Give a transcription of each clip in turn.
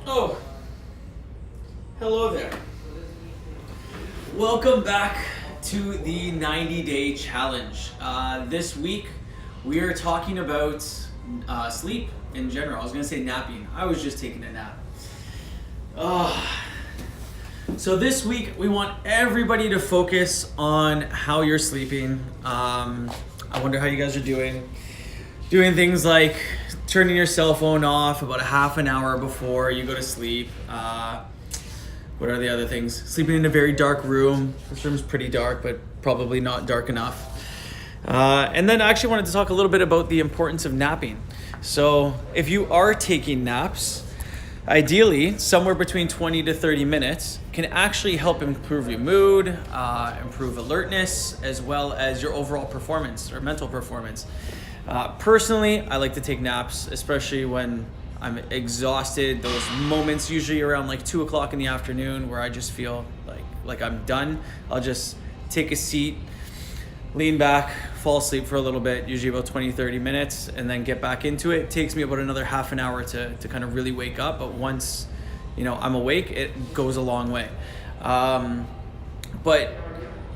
Oh, hello there. Welcome back to the 90-day challenge. This week we are talking about sleep in general. I was going to say napping. I was just taking a nap. So this week we want everybody to focus on how you're sleeping. I wonder how you guys are doing. Doing things like turning your cell phone off about a half an hour before you go to sleep. What are the other things? Sleeping in a very dark room. This room's pretty dark, but probably not dark enough. And then I actually wanted to talk a little bit about the importance of napping. So if you are taking naps, ideally somewhere between 20 to 30 minutes can actually help improve your mood, improve alertness, as well as your overall performance or mental performance. Personally, I like to take naps, especially when I'm exhausted. Those moments usually around like 2 o'clock in the afternoon where I just feel like I'm done. I'll just take a seat, lean back, fall asleep for a little bit, usually about 20, 30 minutes, and then get back into it. It takes me about another half an hour to kind of really wake up. But once, I'm awake, it goes a long way. But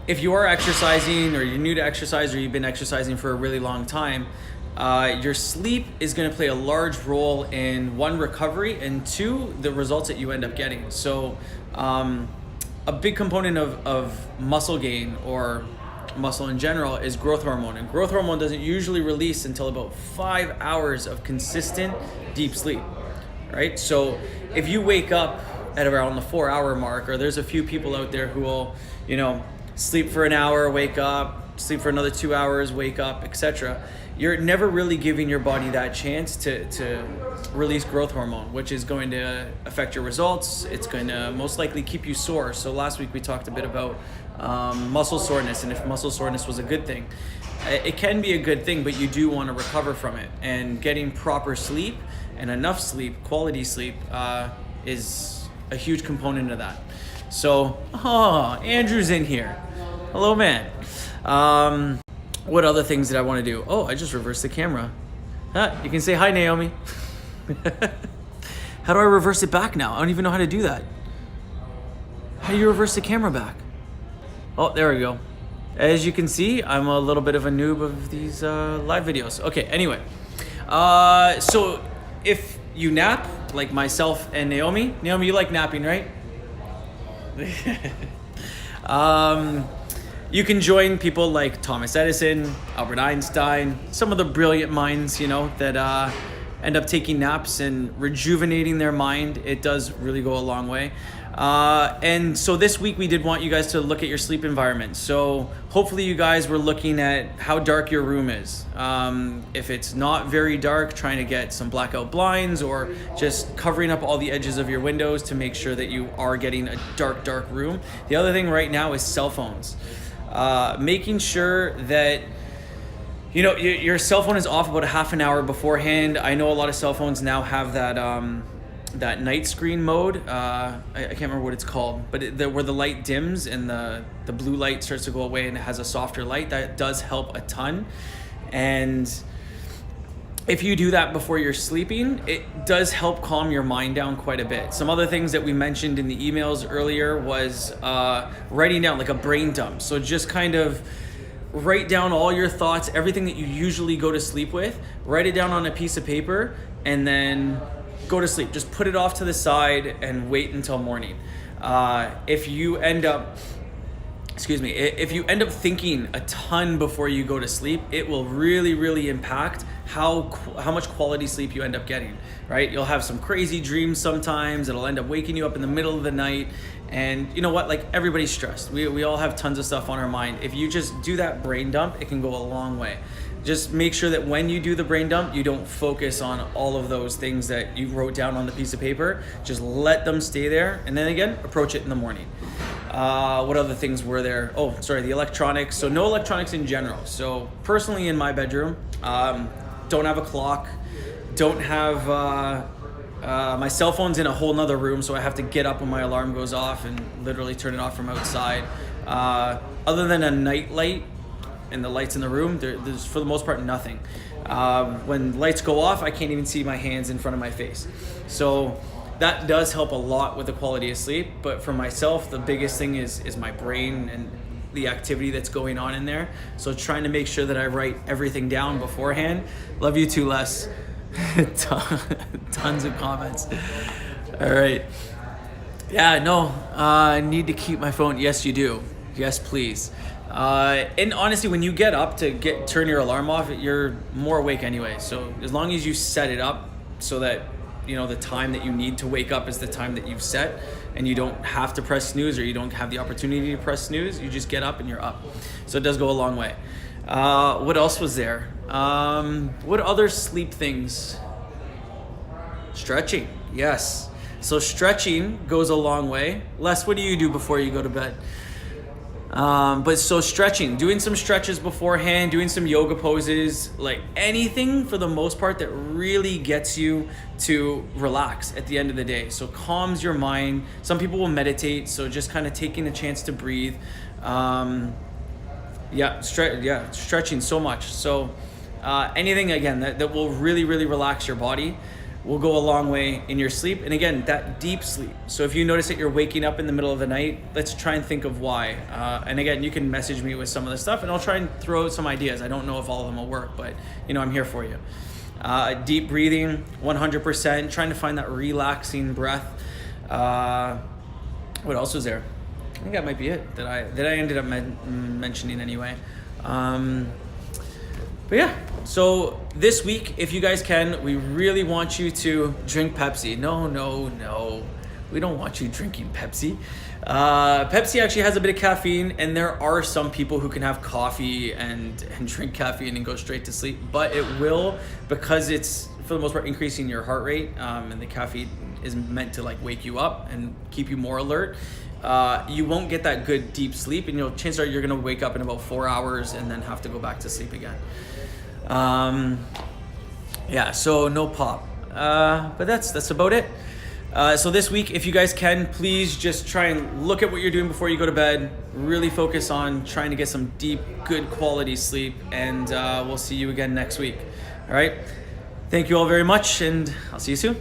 if you are exercising or you're new to exercise or you've been exercising for a really long time, your sleep is going to play a large role in one, recovery, and two, the results that you end up getting. So a big component of muscle gain or muscle in general is growth hormone. And growth hormone doesn't usually release until about 5 hours of consistent deep sleep, right? So if you wake up at around the 4-hour mark, or there's a few people out there who will, sleep for an hour, wake up, sleep for another 2 hours, wake up, etc. You're never really giving your body that chance to release growth hormone, which is going to affect your results. It's going to most likely keep you sore. So last week we talked a bit about muscle soreness, and if muscle soreness was a good thing. It can be a good thing, but you do want to recover from it. And getting proper sleep and enough sleep, quality sleep, is a huge component of that. So, Andrew's in here. Hello, man. What other things did I want to do? Oh, I just reversed the camera. You can say hi, Naomi. How do I reverse it back now? I don't even know how to do that. How do you reverse the camera back? Oh, there we go. As you can see, I'm a little bit of a noob of these live videos. Okay, anyway. So if you nap, like myself and Naomi, you like napping, right? You can join people like Thomas Edison, Albert Einstein, some of the brilliant minds, that end up taking naps and rejuvenating their mind. It does really go a long way. And so this week we did want you guys to look at your sleep environment. So hopefully you guys were looking at how dark your room is. If it's not very dark, trying to get some blackout blinds or just covering up all the edges of your windows to make sure that you are getting a dark room. The other thing right now is cell phones. Making sure that your cell phone is off about a half an hour beforehand. I know a lot of cell phones now have that night screen mode. I can't remember what it's called, but where the light dims and the blue light starts to go away and it has a softer light. That does help a ton. And if you do that before you're sleeping, it does help calm your mind down quite a bit. Some other things that we mentioned in the emails earlier was writing down like a brain dump. So just kind of write down all your thoughts, everything that you usually go to sleep with, write it down on a piece of paper, and then go to sleep. Just put it off to the side and wait until morning. If you end up thinking a ton before you go to sleep, it will really, really impact how much quality sleep you end up getting, right? You'll have some crazy dreams sometimes. It'll end up waking you up in the middle of the night. And you know what? Like, everybody's stressed. We all have tons of stuff on our mind. If you just do that brain dump, it can go a long way. Just make sure that when you do the brain dump, you don't focus on all of those things that you wrote down on the piece of paper. Just let them stay there. And then again, approach it in the morning. What other things were there? The electronics. So no electronics in general. So personally in my bedroom, don't have a clock, don't have, my cell phone's in a whole nother room, so I have to get up when my alarm goes off and literally turn it off from outside. Other than a night light and the lights in the room, there's for the most part nothing. When lights go off, I can't even see my hands in front of my face. So that does help a lot with the quality of sleep. But for myself, the biggest thing is my brain and the activity that's going on in there. So trying to make sure that I write everything down beforehand. Love you too, Les. Tons of comments. All right. Yeah, no, I need to keep my phone. Yes, you do. Yes, please. And honestly, when you get up to turn your alarm off, you're more awake anyway. So as long as you set it up so that, you know, the time that you need to wake up is the time that you've set, and you don't have to press snooze, or you don't have the opportunity to press snooze, you just get up and you're up. So it does go a long way. What else was there? What other sleep things? Stretching, yes. So stretching goes a long way. Les, what do you do before you go to bed? But so stretching, doing some stretches beforehand, doing some yoga poses, like anything for the most part that really gets you to relax at the end of the day. So calms your mind. Some people will meditate, so just kind of taking a chance to breathe. Stretching so much. So anything again that will really, really relax your body will go a long way in your sleep. And again, that deep sleep. So if you notice that you're waking up in the middle of the night, let's try and think of why. And again, you can message me with some of the stuff and I'll try and throw out some ideas. I don't know if all of them will work, but you know, I'm here for you. Deep breathing, 100%, trying to find that relaxing breath. What else was there? I think that might be it that I ended up mentioning anyway. But yeah, so this week, if you guys can, we really want you to drink Pepsi. No. We don't want you drinking Pepsi. Pepsi actually has a bit of caffeine, and there are some people who can have coffee and drink caffeine and go straight to sleep. But it will, because it's, for the most part, increasing your heart rate, and the caffeine is meant to like wake you up and keep you more alert. You won't get that good deep sleep, and chances are you're gonna wake up in about 4 hours and then have to go back to sleep again. So no pop. But that's about it. So this week, if you guys can, please just try and look at what you're doing before you go to bed. Really focus on trying to get some deep, good quality sleep, and we'll see you again next week. All right. Thank you all very much, and I'll see you soon.